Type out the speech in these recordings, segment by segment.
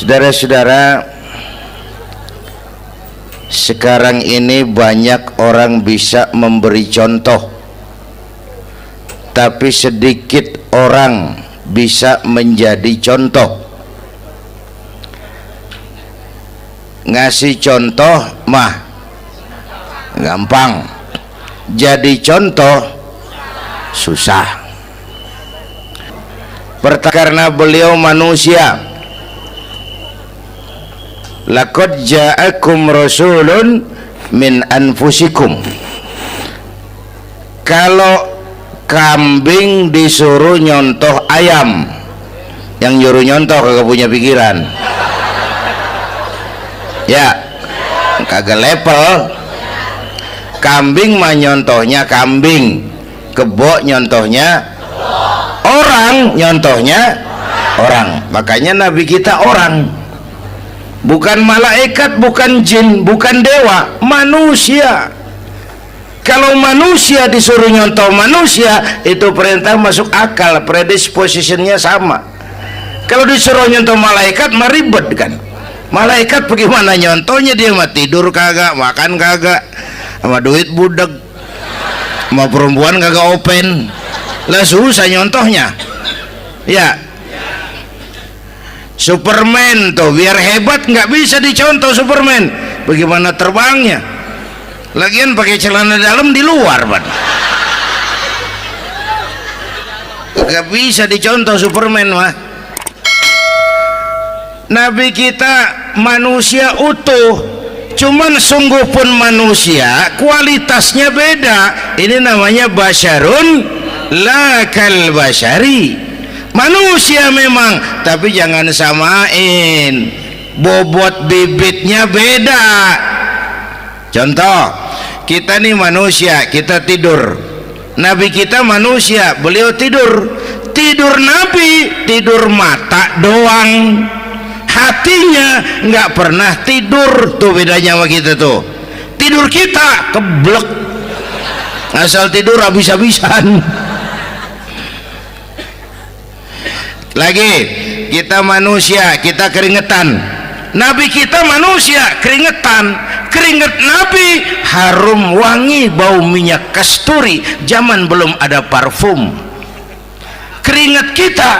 Saudara-saudara, sekarang ini banyak orang bisa memberi contoh, tapi sedikit orang bisa menjadi contoh. Ngasih contoh mah gampang, jadi contoh susah. Karena beliau manusia. Laqad ja'akum rasulun min anfusikum. Kalau kambing disuruh nyontoh ayam, yang nyuruh nyontoh kagak punya pikiran, ya kagak level. Kambing mah nyontohnya kambing, kebo nyontohnya orang, nyontohnya orang. Makanya Nabi kita orang, bukan malaikat, bukan jin, bukan dewa, manusia. Kalau manusia disuruh nyontoh manusia, itu perintah masuk akal, predispositionnya sama. Kalau disuruh nyontoh malaikat mah ribet kan. Malaikat bagaimana nyontohnya, dia mah tidur kagak, makan kagak, sama duit budak, sama perempuan kagak open, lah susah nyontohnya. Ya, Superman tuh biar hebat nggak bisa dicontoh Superman, bagaimana terbangnya, lagian pakai celana dalam di luar ban, nggak bisa dicontoh Superman mah. Nabi kita manusia utuh, cuman sungguh pun manusia, kualitasnya beda. Ini namanya basyarun la kal basyari, manusia memang, tapi jangan samain, bobot bibitnya beda. Contoh, kita nih manusia, kita tidur. Nabi kita manusia, beliau tidur. Tidur Nabi, tidur mata doang, hatinya nggak pernah tidur. Tuh bedanya sama kita tuh. Tidur kita keblek, asal tidur habis-habisan. Lagi, kita manusia, kita keringetan. Nabi kita manusia, keringetan. Keringet Nabi harum wangi, bau minyak kasturi, zaman belum ada parfum. Keringet kita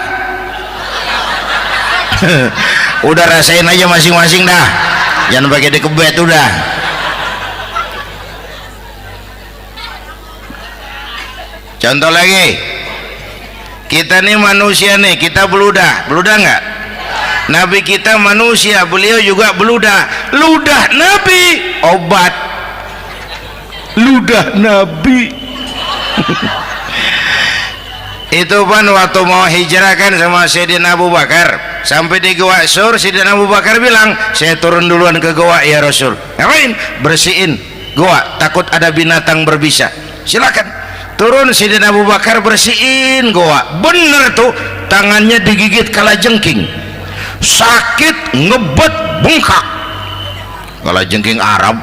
udah rasain aja masing-masing dah, jangan pakai dikebet udah. Contoh lagi, kita nih manusia nih, kita beludah nggak? Nabi kita manusia, beliau juga beludah. Ludah Nabi obat, ludah Nabi itu pan waktu mau hijrah kan sama Sayyidina Abu Bakar, sampai di Gua Sur, Sayyidina Abu Bakar bilang, saya turun duluan ke gua ya Rasul. Ngapain? Bersihin gua, takut ada binatang berbisa. Silakan turun. Sayyidina Abu Bakar bersihin gua, bener tuh, tangannya digigit kalajengking, sakit, ngebet, bengkak. Kalajengking Arab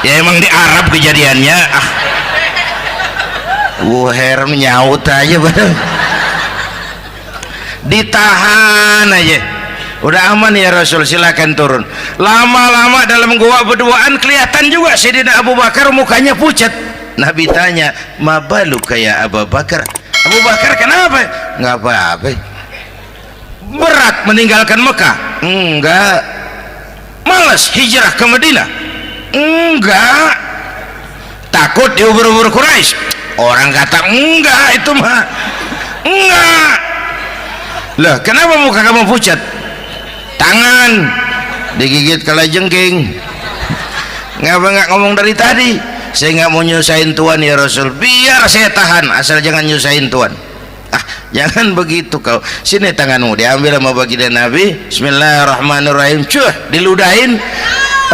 ya, emang di Arab kejadiannya. Herm nyaut aja bener, ditahan aja, udah aman ya Rasul, silakan turun. Lama-lama dalam gua berduaan kelihatan juga Sayyidina Abu Bakar mukanya pucat. Nabi tanya, mabalu kayak Abu Bakar? Abu Bakar kenapa? Nggak apa-apa. Berat meninggalkan Mekah? Enggak. Malas hijrah ke Madinah? Enggak. Takut diubur-ubur Quraisy? Orang kata enggak, itu mah enggak. Lah kenapa muka kamu pucat? Tangan digigit kalajengking. Ngapa nggak ngomong dari tadi? Saya nggak mau nyusahin Tuhan ya Rasul, biar saya tahan, asal jangan nyusahin Tuhan. Jangan begitu kau. Sini tanganmu, diambil sama baginda Nabi. Bismillahirrahmanirrahim. Cuh, diludahin,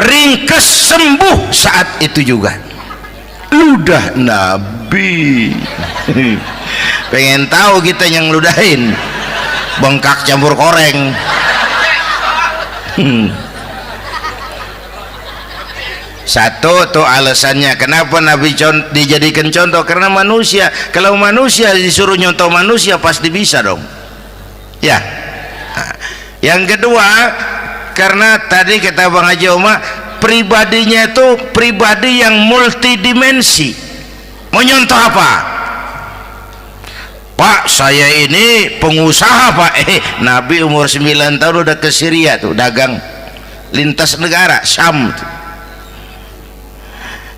ringkes, sembuh saat itu juga. Ludah Nabi. Pengen tahu kita yang ludahin, bengkak campur koreng. Satu tuh alasannya kenapa Nabi dijadikan contoh, karena manusia. Kalau manusia disuruh nyontoh manusia pasti bisa dong ya. Yang kedua, karena tadi kata Bang Haji Oma, pribadinya itu pribadi yang multidimensi. Mau nyontoh apa? Pak, saya ini pengusaha Pak. Nabi umur 9 tahun udah ke Syria tuh, dagang lintas negara, Syam tuh.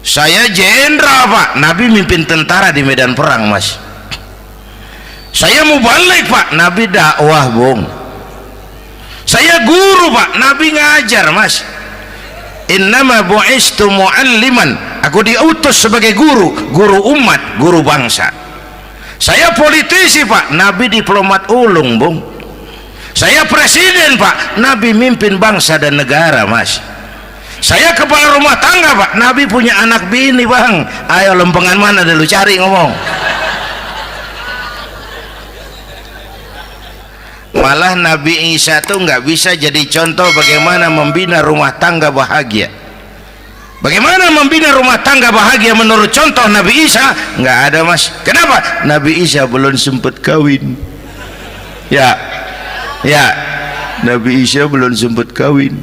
Saya jenderal Pak, Nabi mimpin tentara di medan perang Mas. Saya mau balik Pak, Nabi dakwah Bung. Saya guru Pak, Nabi ngajar Mas. Innama bu'istu mu'alliman, aku diutus sebagai guru, guru umat, guru bangsa. Saya politisi Pak, Nabi diplomat ulung Bung. Saya presiden Pak, Nabi mimpin bangsa dan negara Mas. Saya kepala rumah tangga Pak, Nabi punya anak bini Bang. Ayo lempengan mana dulu cari ngomong. Malah Nabi Isa tuh nggak bisa jadi contoh bagaimana membina rumah tangga bahagia. Bagaimana membina rumah tangga bahagia menurut contoh Nabi Isa? Nggak ada Mas. Kenapa? Nabi Isa belum sempat kawin. Ya, Nabi Isa belum sempat kawin.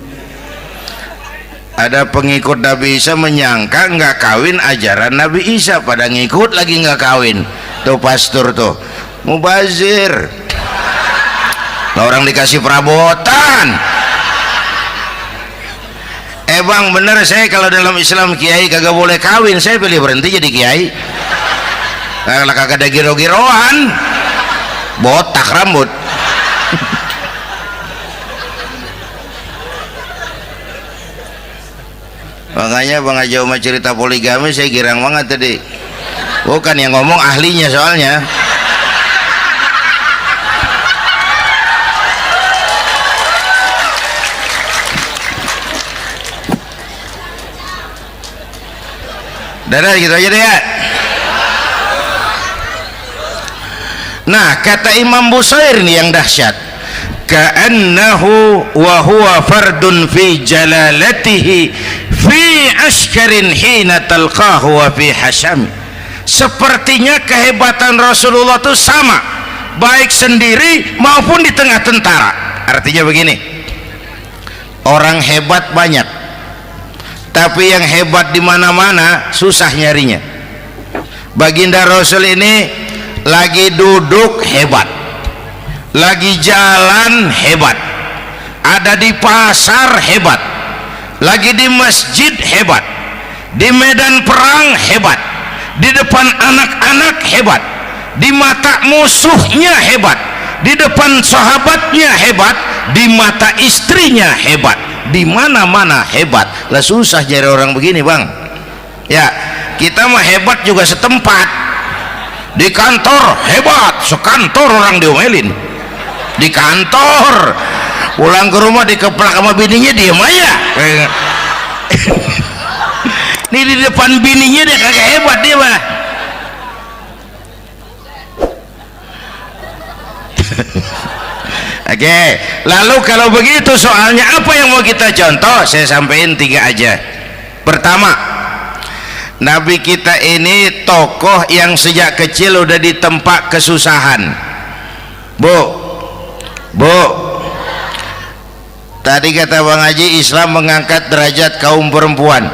Ada pengikut Nabi Isa menyangka nggak kawin ajaran Nabi Isa, pada ngikut lagi nggak kawin. Tuh pastor tuh mubazir. Nah, orang dikasih perabotan. Bang bener, saya kalau dalam Islam kiai kagak boleh kawin, saya pilih berhenti jadi kiai. Kalau kagak ada giro-giroan, botak rambut. Makanya Bang Haji Oma cerita poligami saya girang banget tadi. Bukan yang ngomong ahlinya soalnya. Dadah gitu aja deh ya. Nah, kata Imam Busair nih yang dahsyat, ka'annahu wa huwa fardun fi jalalatihi fi askarin hina talqahu wa fi hasham. Sepertinya kehebatan Rasulullah itu sama baik sendiri maupun di tengah tentara. Artinya begini, orang hebat banyak, tapi yang hebat di mana-mana susah nyarinya. Baginda Rasul ini lagi duduk hebat, lagi jalan hebat, ada di pasar hebat, lagi di masjid hebat, di medan perang hebat, di depan anak-anak hebat, di mata musuhnya hebat, di depan sahabatnya hebat, di mata istrinya hebat, di mana-mana hebat. Lah susah cari orang begini Bang. Ya, kita mah hebat juga setempat. Di kantor hebat, sekantor orang diomelin. Di kantor, pulang ke rumah dikeplak sama bininya diem aja. Ini di depan bininya dia kagak hebat dia mah. Oke, lalu kalau begitu soalnya apa yang mau kita contoh? Saya sampaikan 3 aja. Pertama, Nabi kita ini tokoh yang sejak kecil udah ditempa kesusahan. Bu, tadi kata Bang Haji, Islam mengangkat derajat kaum perempuan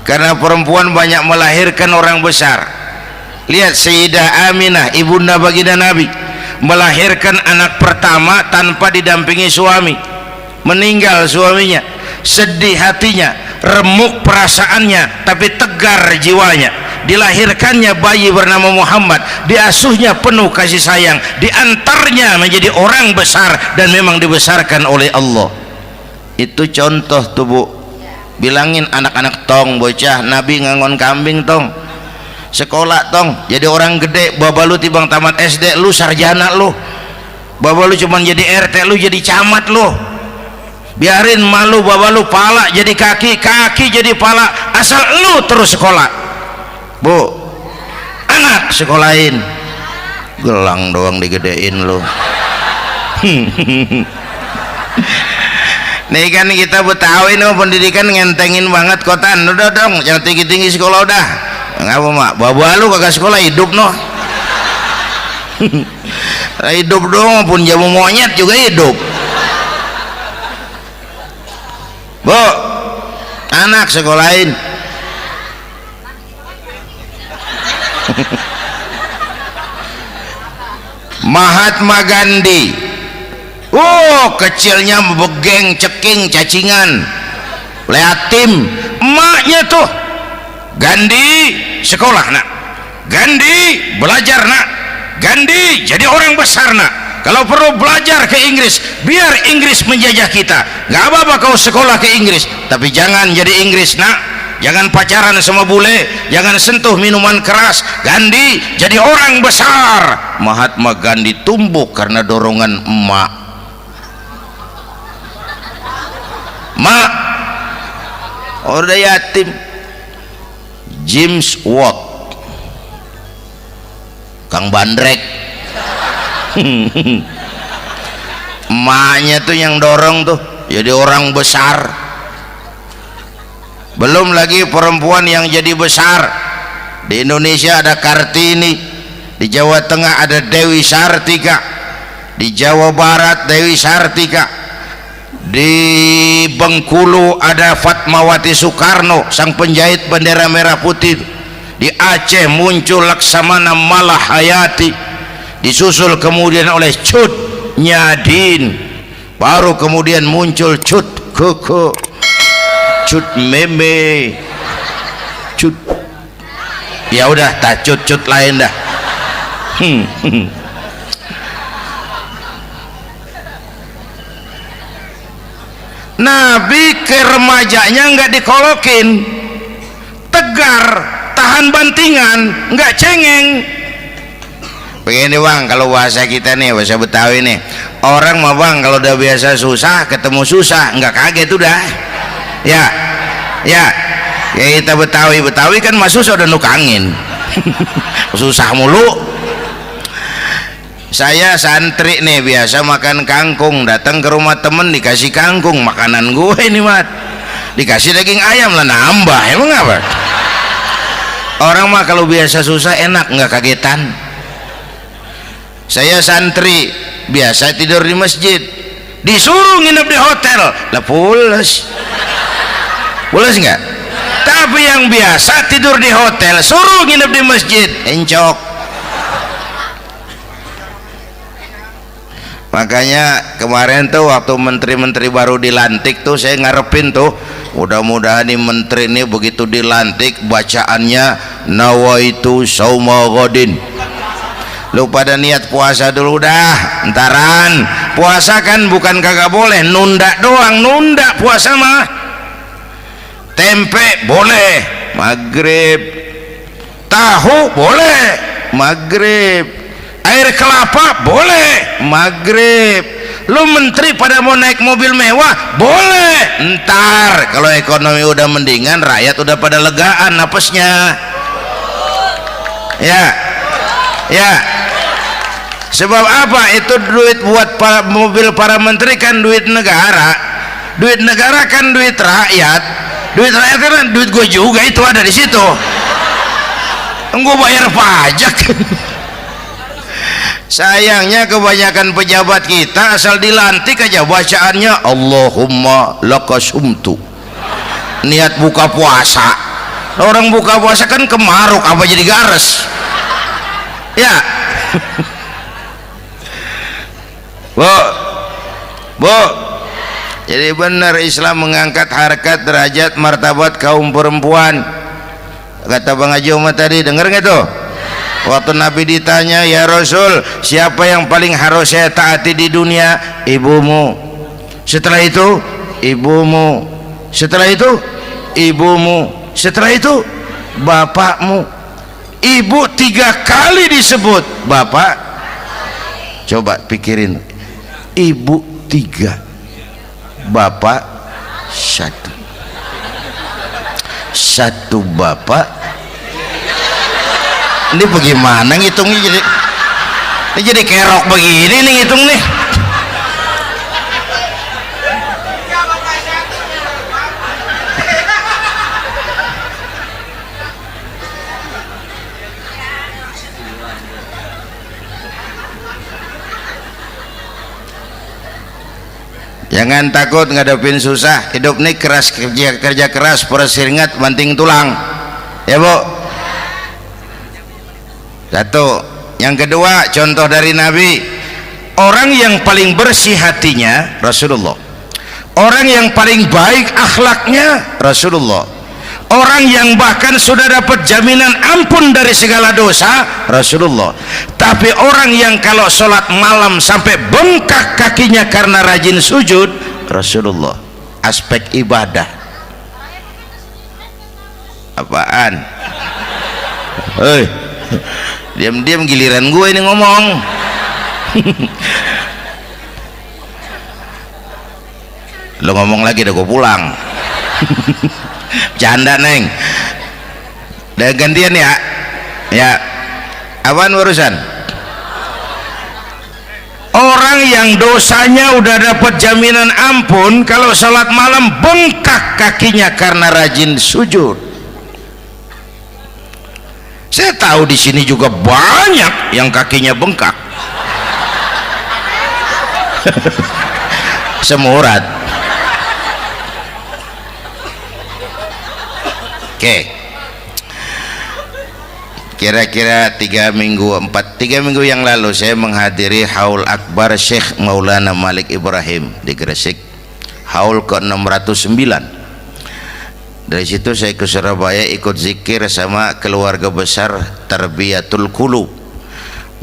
karena perempuan banyak melahirkan orang besar. Lihat Sayyidah Aminah, ibunda baginda Nabi, melahirkan anak pertama tanpa didampingi suami. Meninggal suaminya, sedih hatinya, remuk perasaannya, tapi tegar jiwanya. Dilahirkannya bayi bernama Muhammad, diasuhnya penuh kasih sayang, diantarnya menjadi orang besar dan memang dibesarkan oleh Allah. Itu contoh tuh Bu. Bilangin anak-anak tong, bocah Nabi ngangon kambing tong, sekolah tong, jadi orang gede. Baba lu tibang tamat SD, lu sarjana lu. Baba lu cuman jadi RT, lu jadi camat lu. Biarin malu baba lu pala jadi kaki, kaki jadi pala, asal lu terus sekolah. Bu, anak sekolahin, gelang doang digedein lu. Nih kan kita Betawi nih pendidikan ngentengin banget kotaan. Udah dong, jangan tinggi-tinggi sekolah udah. Ngapa mak? Baba lu kagak sekolah hidup noh. Hidup dong, pun jamu monyet juga hidup. Bu, anak sekolahin. Mahatma Gandhi, kecilnya begeng, ceking, cacingan, leatim. Emaknya tuh, Gandhi sekolah nak, Gandhi belajar nak, Gandhi jadi orang besar nak. Kalau perlu belajar ke Inggris, biar Inggris menjajah kita. Gak apa-apa kau sekolah ke Inggris, tapi jangan jadi Inggris nak. Jangan pacaran sama bule, jangan sentuh minuman keras. Gandhi jadi orang besar. Mahatma Gandhi tumbuh karena dorongan emak. Mak, udah yatim. James Watt, Kang Bandrek. Emaknya tuh yang dorong tuh jadi orang besar. Belum lagi perempuan yang jadi besar. Di Indonesia ada Kartini, di Jawa Tengah ada Dewi Sartika, di Jawa Barat Dewi Sartika, di Bengkulu ada Fatmawati Soekarno, sang penjahit bendera merah putih. Di Aceh muncul Laksamana Malahayati, disusul kemudian oleh Cut Nyadin, baru kemudian muncul Cut Koko, Cut Meme, Cut, ya udah tak cut lain dah. Nabi ke remajanya nggak dikolokin, tegar, tahan bantingan, nggak cengeng. Begini bang, kalau bahasa kita nih, bahasa Betawi nih, orang mah bang kalau udah biasa susah ketemu susah nggak kaget udah. Ya kita Betawi kan masuk sudah nukangin. Susah mulu. Saya santri nih biasa makan kangkung, datang ke rumah temen dikasih kangkung, makanan gue ini mat, dikasih daging ayam lah nambah. Emang apa? Orang mah kalau biasa susah enak nggak kagetan. Saya santri biasa tidur di masjid, disuruh nginep di hotel lah pules nggak? Tapi yang biasa tidur di hotel suruh nginep di masjid encok. Makanya kemarin tuh waktu menteri-menteri baru dilantik tuh saya ngarepin tuh, mudah-mudahan nih menteri ini begitu dilantik bacaannya nawaitu sauma ghadin. Lu pada niat puasa dulu dah, entaran. Puasa kan bukan kagak boleh, nunda doang, nunda puasa mah. Tempe boleh maghrib, tahu boleh maghrib, air kelapa boleh maghrib. Lu menteri pada mau naik mobil mewah boleh ntar kalau ekonomi udah mendingan, rakyat udah pada legaan napasnya. Ya sebab apa? Itu duit buat mobil para menteri kan duit negara. Duit negara kan duit rakyat. Duit rakyat kan duit gue juga, itu ada di situ. Gue bayar pajak. Sayangnya kebanyakan pejabat kita asal dilantik aja bacaannya Allahumma lakasumtu, niat buka puasa. Orang buka puasa kan kemaruk apa jadi gares ya. Bu, jadi benar Islam mengangkat harkat, derajat, martabat kaum perempuan. Kata Bang Haji Umar tadi, dengar nggak tuh? Waktu Nabi ditanya, ya Rasul, siapa yang paling harus saya taati di dunia? Ibumu. Setelah itu ibumu. Setelah itu ibumu. Setelah itu bapakmu. Ibu 3 kali disebut, bapak. Coba pikirin, ibu 3, bapak 1 bapak. Ini bagaimana ngitungnya? Ini jadi kerok begini nih ngitung nih. Jangan takut ngadepin susah. Hidup nih keras, kerja keras, perseringat banting tulang. Ya Bu. Satu. Yang kedua, contoh dari Nabi, orang yang paling bersih hatinya Rasulullah, orang yang paling baik akhlaknya Rasulullah, orang yang bahkan sudah dapat jaminan ampun dari segala dosa Rasulullah. Tapi orang yang kalau sholat malam sampai bengkak kakinya karena rajin sujud Rasulullah. Aspek ibadah apaan? Hei, diam-diam giliran gue ini ngomong. Lo ngomong lagi udah gue pulang. Canda neng. Udah gantian ya. Ya. Apaan urusan? Orang yang dosanya udah dapat jaminan ampun, kalau sholat malam bengkak kakinya karena rajin sujud. Saya tahu di sini juga banyak yang kakinya bengkak. Semurat. Oke. Kira-kira 3 minggu yang lalu saya menghadiri haul akbar Syekh Maulana Malik Ibrahim di Gresik, haul ke 609. Dari situ saya ke Surabaya ikut zikir sama keluarga besar Tarbiyatul Qulub.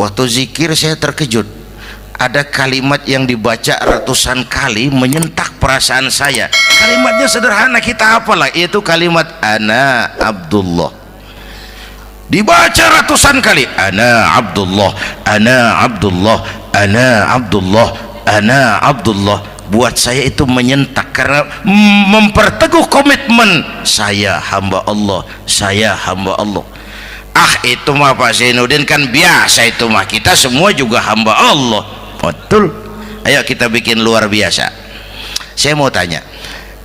Waktu zikir saya terkejut, ada kalimat yang dibaca ratusan kali menyentak perasaan saya. Kalimatnya sederhana, kita apalah, yaitu kalimat ana Abdullah. Dibaca ratusan kali, ana Abdullah, ana Abdullah, ana Abdullah, ana Abdullah. Buat saya itu menyentak karena memperteguh komitmen saya hamba Allah, saya hamba Allah. Itu mah Pak Zainuddin kan biasa, itu mah kita semua juga hamba Allah. Betul. Ayo kita bikin luar biasa. Saya mau tanya,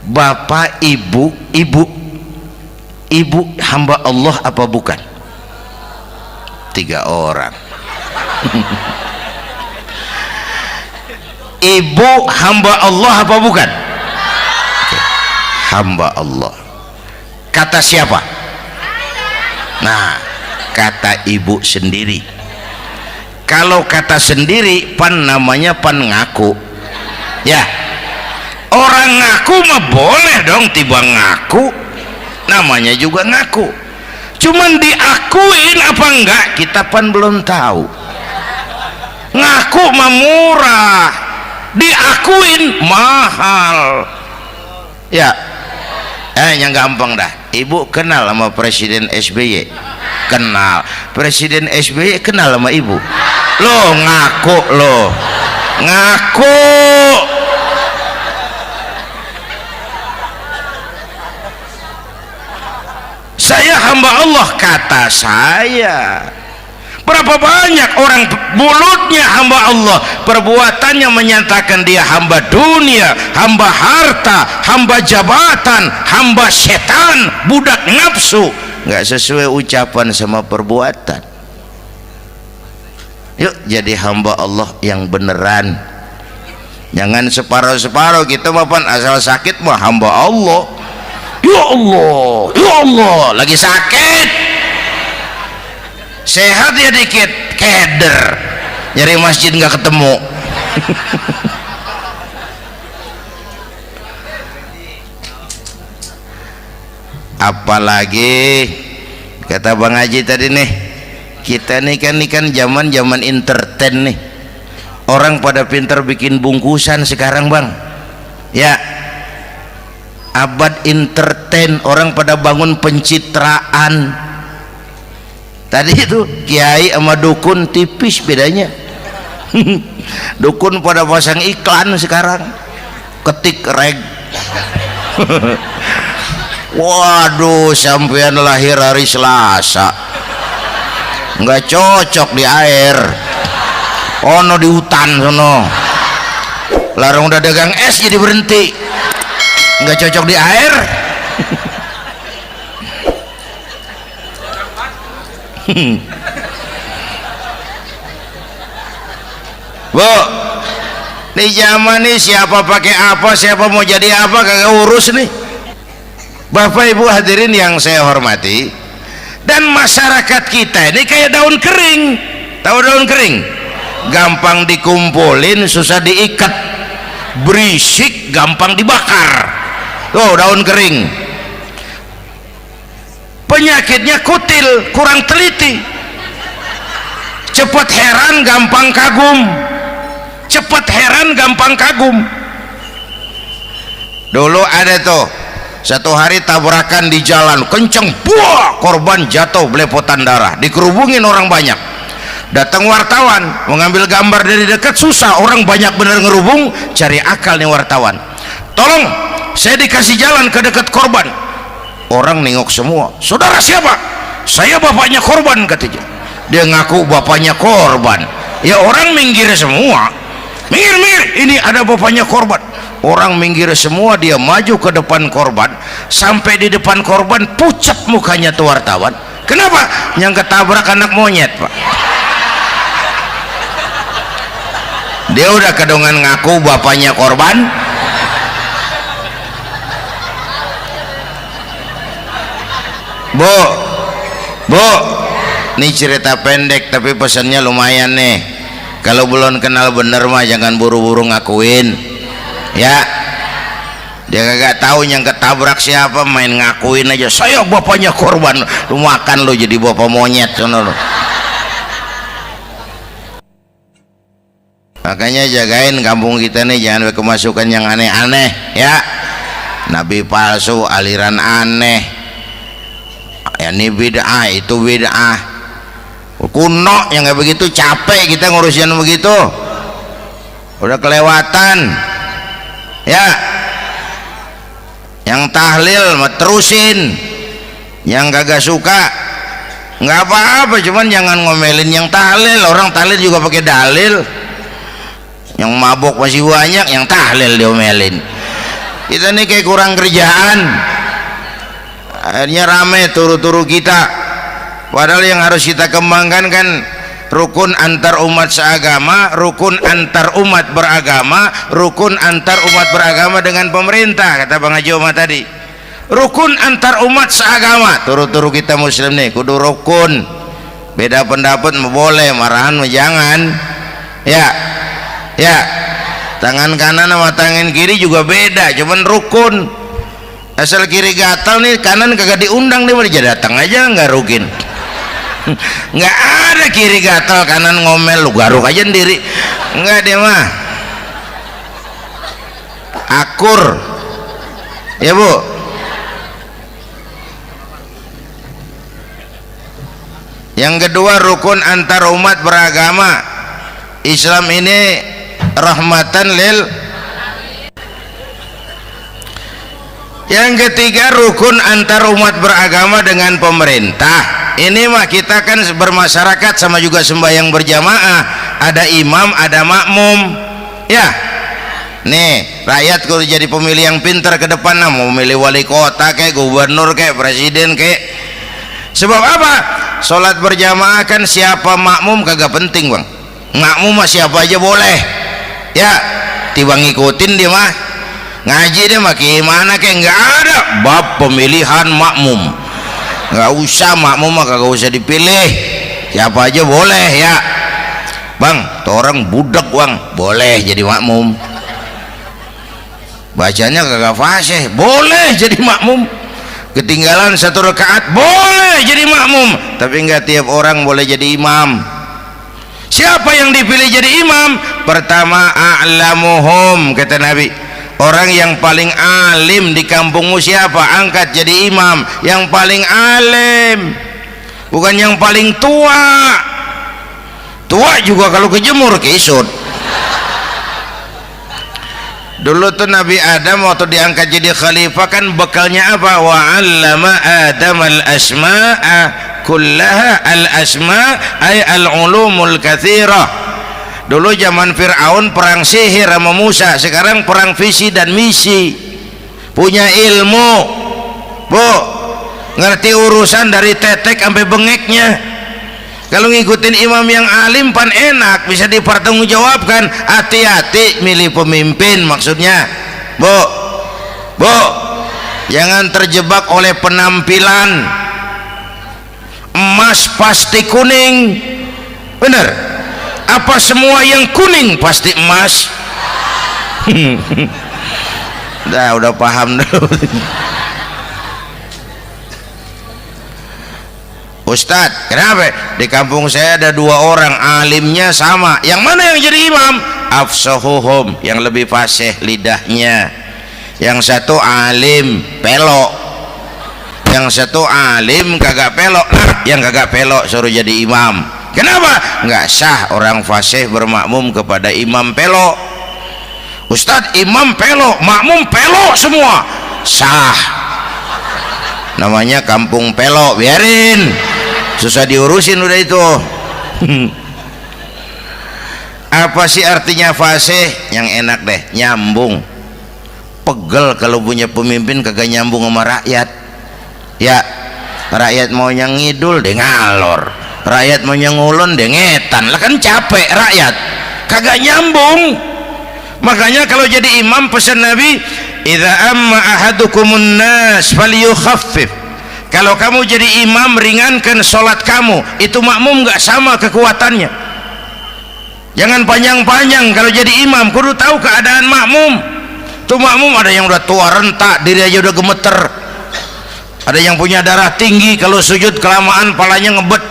Bapak Ibu hamba Allah apa bukan? 3 orang. Ibu hamba Allah apa bukan? Oke. Hamba Allah. Kata siapa? Nah, kata ibu sendiri. Kalau kata sendiri pan namanya pan ngaku. Ya. Orang ngaku mah boleh dong, tiba ngaku. Namanya juga ngaku. Cuman diakuin apa enggak kita pan belum tahu. Ngaku mah murah, diakuin mahal. Ya, yang gampang dah. Ibu kenal sama Presiden SBY? Kenal. Presiden SBY kenal sama ibu? Lo ngaku lo, ngaku. Saya hamba Allah, kata saya. Berapa banyak orang mulutnya hamba Allah, perbuatannya menyatakan dia hamba dunia, hamba harta, hamba jabatan, hamba setan, budak nafsu. Nggak sesuai ucapan sama perbuatan. Yuk jadi hamba Allah yang beneran. Jangan separuh-separuh. Kita mapan asal sakit mah hamba Allah. Ya Allah, ya Allah, lagi sakit, sehat ya dikit, keder, nyari masjid nggak ketemu. Apalagi kata Bang Haji tadi nih, kita nih kan zaman entertain nih, orang pada pintar bikin bungkusan sekarang Bang, ya. Abad entertain, orang pada bangun pencitraan. Tadi itu kiai sama dukun tipis bedanya. Dukun pada pasang iklan sekarang, ketik reg. Waduh, sampean lahir hari Selasa, nggak cocok di air, ono di hutan sono. Larang udah dagang es jadi berhenti, nggak cocok di air. Bu, Di zaman ini siapa pakai apa, siapa mau jadi apa, kagak urus nih. Bapak Ibu hadirin yang saya hormati, dan masyarakat kita ini kayak daun kering. Tahu daun kering? Gampang dikumpulin, susah diikat, berisik, gampang dibakar. Tuh daun kering. Penyakitnya kutil, kurang teliti, cepat heran, gampang kagum. Cepat heran, gampang kagum. Dulu ada tuh satu hari tabrakan di jalan kenceng, buah, korban jatuh belepotan darah, dikerubungin orang banyak. Datang wartawan mengambil gambar dari dekat, susah, orang banyak bener ngerubung. Cari akal nih wartawan, tolong saya dikasih jalan ke dekat korban. Orang nengok semua, saudara siapa? Saya bapaknya korban, katanya. Dia ngaku bapaknya korban. Ya orang minggir semua, minggir, ini ada bapaknya korban. Orang minggir semua, dia maju ke depan korban. Sampai di depan korban pucat mukanya tuh wartawan. Kenapa? Yang ketabrak anak monyet, Pak. Dia udah kedongan ngaku bapaknya korban. Bu, ini cerita pendek tapi pesannya lumayan nih. Kalau belum kenal bener mah jangan buru-buru ngakuin, ya. Dia kagak tahu yang ketabrak siapa, main ngakuin aja, saya bapaknya korban. Lu makan lu jadi bapak monyet sono lu. Makanya jagain kampung kita nih, jangan kemasukan yang aneh-aneh, ya. Nabi palsu, aliran aneh, ya ini bid'ah, itu bid'ah kuno yang kayak begitu. Capek kita ngurusin begitu, udah kelewatan, ya. Yang tahlil terusin, yang kagak suka nggak apa-apa, cuman jangan ngomelin yang tahlil. Orang tahlil juga pakai dalil. Yang mabok masih banyak, yang tahlil diomelin. Kita nih kayak kurang kerjaan, akhirnya rame turu-turu kita. Padahal yang harus kita kembangkan kan rukun antar umat seagama, rukun antar umat beragama, rukun antar umat beragama dengan pemerintah, kata Bang Haji Omar tadi. Rukun antar umat seagama, turu-turu kita muslim nih kudu rukun. Beda pendapat boleh, marahan jangan, ya. Tangan kanan sama tangan kiri juga beda, cuman rukun. Asal kiri gatal nih, kanan kagak diundang, dia datang aja nggak rukin. Nggak ada kiri gatal kanan ngomel, lu garuk aja sendiri, nggak dia mah akur, ya Bu. Yang kedua rukun antar umat beragama. Islam ini rahmatan lil. Yang ketiga rukun antar umat beragama dengan pemerintah. Ini mah kita kan bermasyarakat sama juga sembahyang berjamaah, ada imam ada makmum, ya. Nih rakyat kalau jadi pemilih yang pintar ke depan, nah, mau milih wali kota kayak gubernur kayak presiden kayak. Sebab apa? Sholat berjamaah kan siapa makmum kagak penting, Bang. Makmum mah siapa aja boleh, ya. Tiba ngikutin dia mah, ngaji dia mah gimana kayak nggak ada bab pemilihan makmum, nggak usah. Makmum mah kagak usah dipilih, siapa aja boleh, ya. Bang, tuh orang budak, Bang, boleh jadi makmum. Bacanya kagak fasih, boleh jadi makmum. Ketinggalan satu rakaat, boleh jadi makmum. Tapi nggak tiap orang boleh jadi imam. Siapa yang dipilih jadi imam? Pertama a'lamuhum, kata Nabi. Orang yang paling alim di kampungmu siapa? Angkat jadi imam. Yang paling alim, bukan yang paling tua. Tua juga kalau kejemur kisut. Dulu tuh Nabi Adam waktu diangkat jadi khalifah kan bekalnya apa? Wa 'allama Adam al-asma'a kullaha. Al-asma' ay al-ulumul katsirah. Dulu zaman Fir'aun perang sihir sama Musa, sekarang perang visi dan misi. Punya ilmu, Bu, ngerti urusan dari tetek sampai bengeknya. Kalau ngikutin imam yang alim pan enak, bisa dipertanggungjawabkan. Hati-hati milih pemimpin, maksudnya bu, jangan terjebak oleh penampilan. Emas pasti kuning, bener? Apa semua yang kuning pasti emas? Udah paham dulu. Ustadz, kenapa? Di kampung saya ada 2 orang alimnya sama. Yang mana yang jadi imam? Afsahuhum, yang lebih fasih lidahnya. Yang satu alim pelok, yang satu alim kagak pelok. Nah, yang kagak pelok suruh jadi imam. Kenapa? Nggak sah orang fasih bermakmum kepada imam pelok. Ustadz, imam pelok, makmum pelok semua. Sah. Namanya kampung pelok, biarin. Susah diurusin udah itu. Apa sih artinya fasih? Yang enak deh, nyambung. Pegel kalau punya pemimpin kagak nyambung sama rakyat. Ya, rakyat mau yang ngidul deh ngalor, rakyat mau yang ngulon deh ngetan. Lah kan capek rakyat, kagak nyambung. Makanya kalau jadi imam pesan Nabi, idza amma ahadukumun nas falyukhaffif. Kalau kamu jadi imam, ringankan sholat kamu. Itu makmum nggak sama kekuatannya. Jangan panjang-panjang kalau jadi imam, kudu tahu keadaan makmum. Tuh makmum ada yang udah tua rentak, diri aja udah gemeter. Ada yang punya darah tinggi, kalau sujud kelamaan palanya ngebet.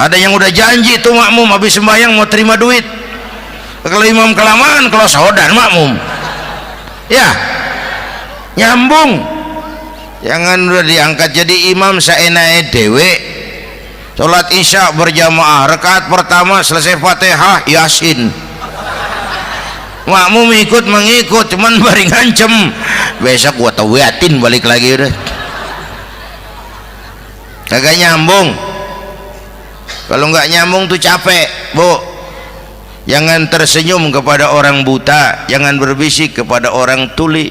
Ada yang udah janji tuh makmum habis sembahyang mau terima duit. Kalau imam kelamaan, kalau sodan makmum. Ya, nyambung. Jangan udah diangkat jadi imam saenake dewe. Salat isya berjamaah, rakaat pertama selesai Fatihah Yasin. Makmum ikut mengikut, cuman bari ngancem. Besok gua tawiatin balik lagi udah. Kagak nyambung. Kalau nggak nyambung tuh capek, Bu. Jangan tersenyum kepada orang buta, jangan berbisik kepada orang tuli.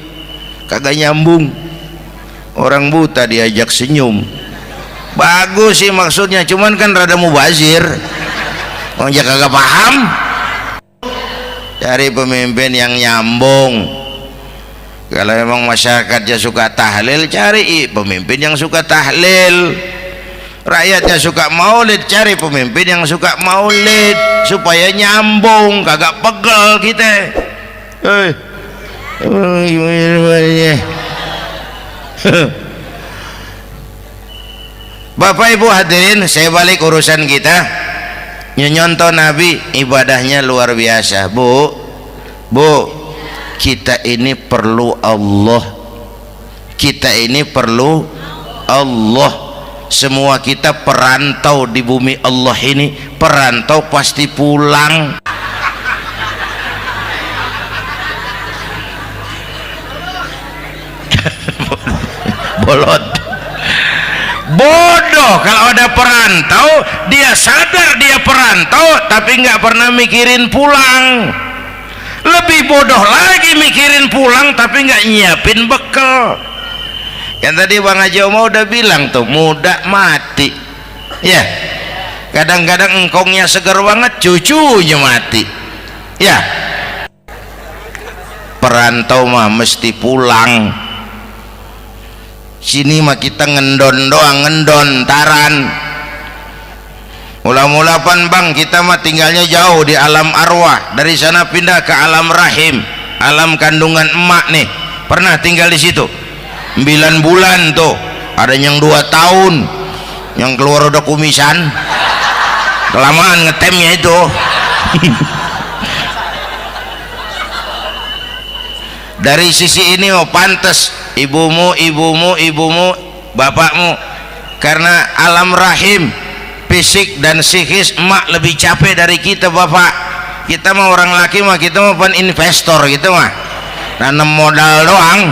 Kagak nyambung. Orang buta diajak senyum, bagus sih maksudnya, cuman kan rada mubazir. Orang kagak paham. Cari pemimpin yang nyambung. Kalau emang masyarakatnya suka tahlil, cari pemimpin yang suka tahlil. Rakyatnya suka maulid, cari pemimpin yang suka maulid, supaya nyambung, kagak pegel kita. Bapak Ibu hadirin, saya balik urusan kita. Nyontoh Nabi ibadahnya luar biasa. Bu, kita ini perlu Allah. Kita ini perlu Allah. Semua kita perantau di bumi Allah ini. Perantau pasti pulang. Bolot, bodoh kalau ada perantau. Dia sadar dia perantau tapi nggak pernah mikirin pulang. Lebih bodoh lagi mikirin pulang tapi nggak nyiapin bekal. Yang tadi Bang Haji Omah udah bilang tuh, muda mati ya. Kadang-kadang engkongnya segar banget, cucunya mati ya. Perantau mah mesti pulang. Sini mah kita ngendon doang, ngendon taran. Mula-mula pan Bang, kita mah tinggalnya jauh di alam arwah. Dari sana pindah ke alam rahim, alam kandungan emak nih. Pernah tinggal di situ 9 bulan tuh. Ada yang 2 tahun, yang keluar udah kumisan. Kelamaan ngetemnya itu. Dari sisi ini mau pantas ibumu, bapakmu, karena alam rahim, fisik dan psikis emak lebih capek dari kita bapak. Kita mah orang laki mah, kita mah pan investor gitu mah, nanam modal doang.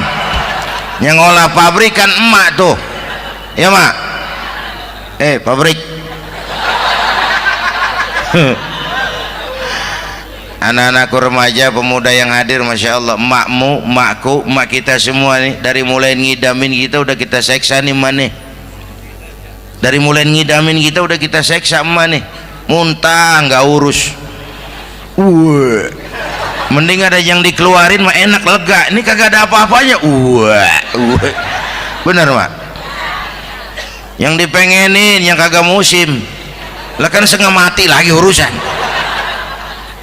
Yang ngolah pabrikan emak tuh ya mak. Pabrik. Anak-anakku remaja, pemuda yang hadir, Masya Allah, emakmu, emakku, emak kita semua nih, dari mulai ngidamin kita udah kita seksa nih mana. Dari mulai ngidamin kita udah kita seksa emak nih, muntah nggak urus. Mending ada yang dikeluarin mah enak, lega. Ini kagak ada apa-apanya. Bener mak. Yang dipengenin yang kagak musim, lah kan setengah mati lagi urusan.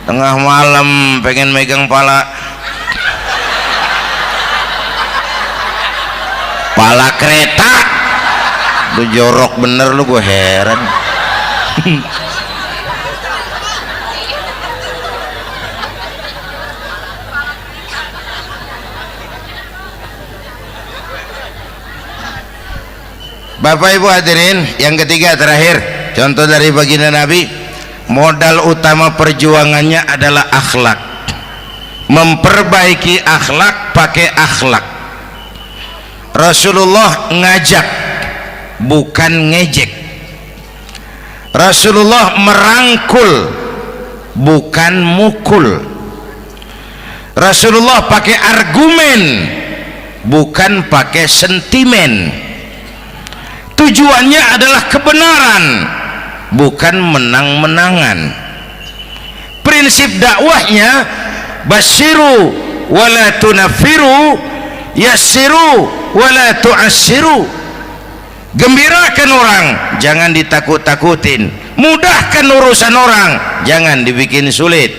Tengah malam pengen megang pala kereta, lu jorok bener lu, gue heran. Bapak Ibu hadirin, yang ketiga terakhir, contoh dari baginda Nabi, modal utama perjuangannya adalah akhlak. Memperbaiki akhlak, pakai akhlak. Rasulullah ngajak, bukan ngejek. Rasulullah merangkul, bukan mukul. Rasulullah pakai argumen, bukan pakai sentimen. Tujuannya adalah kebenaran, bukan menang-menangan. Prinsip dakwahnya basyiru wala tunafiru, yassiru wala tu'assiru. Gembirakan orang, jangan ditakut-takutin. Mudahkan urusan orang, jangan dibikin sulit.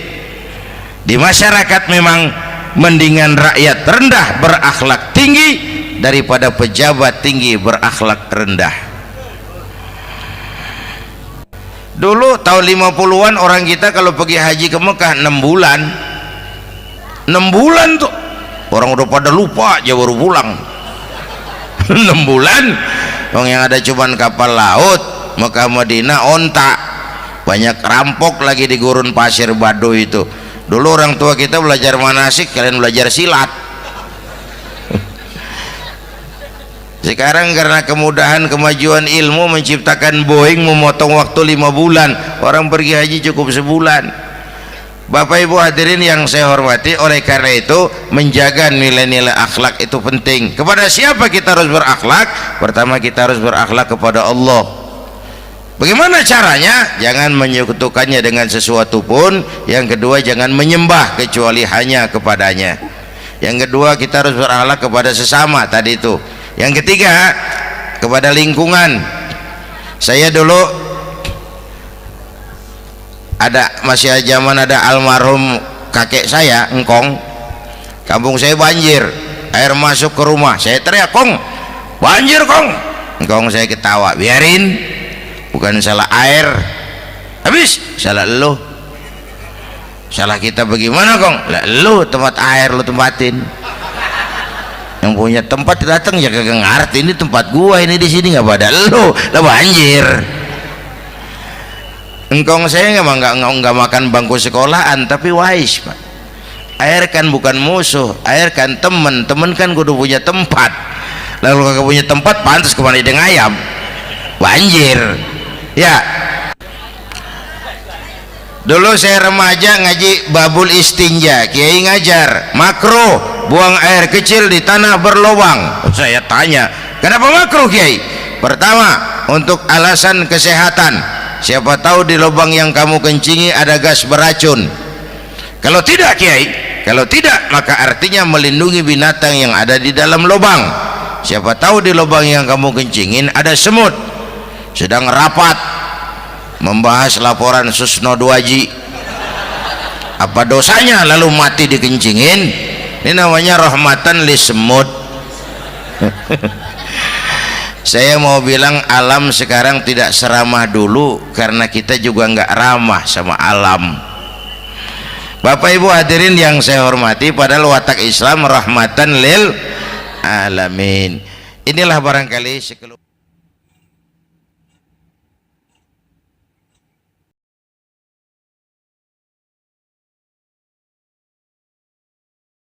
Di masyarakat memang mendingan rakyat rendah berakhlak tinggi daripada pejabat tinggi berakhlak rendah. Dulu tahun 50-an orang kita kalau pergi haji ke Mekah 6 bulan. 6 bulan tuh orang udah pada lupa aja baru pulang. 6 bulan yang ada cuman kapal laut, Mekah Madinah onta, banyak rampok lagi di gurun pasir Baduy itu. Dulu orang tua kita belajar manasik, kalian belajar silat. Sekarang karena kemudahan kemajuan ilmu menciptakan Boeing memotong waktu 5 bulan, orang pergi haji cukup sebulan. Bapak Ibu hadirin yang saya hormati, oleh karena itu menjaga nilai-nilai akhlak itu penting. Kepada siapa kita harus berakhlak? Pertama, kita harus berakhlak kepada Allah. Bagaimana caranya? Jangan menyekutukannya dengan sesuatu pun. Yang kedua, jangan menyembah kecuali hanya kepadanya. Yang kedua, kita harus berakhlak kepada sesama tadi itu. Yang ketiga, kepada lingkungan. Saya dulu masih zaman ada almarhum kakek saya, engkong. Kampung saya banjir, air masuk ke rumah. Saya teriak, "Kong, banjir, Kong." Engkong saya ketawa, "Biarin, bukan salah air." Habis, salah lo. Salah kita bagaimana, Kong? Lah lo tempat air lo tempatin. Yang punya tempat datang ya kagak ngerti, ini tempat gua, ini di sini nggak pada lo, lah banjir. Engkong saya nggak makan bangku sekolahan, tapi wise pak. Air kan bukan musuh, air kan temen kan kudu punya tempat. Lalu kagak punya tempat, pantas kemana dengan ayam, banjir. Ya, dulu saya remaja ngaji babul istinja, kiai ngajar makruh buang air kecil di tanah berlubang. Saya tanya, kenapa makruh kiai? Pertama, untuk alasan kesehatan. Siapa tahu di lubang yang kamu kencingi ada gas beracun. Kalau tidak kiai, kalau tidak maka artinya melindungi binatang yang ada di dalam lubang. Siapa tahu di lubang yang kamu kencingin ada semut sedang rapat membahas laporan Susno 2Ji. Apa dosanya lalu mati dikencingin? Ini namanya rahmatan li semut. Saya mau bilang alam sekarang tidak seramah dulu karena kita juga nggak ramah sama alam. Bapak Ibu hadirin yang saya hormati, padahal watak Islam rahmatan lil alamin. Inilah barangkali sekelumit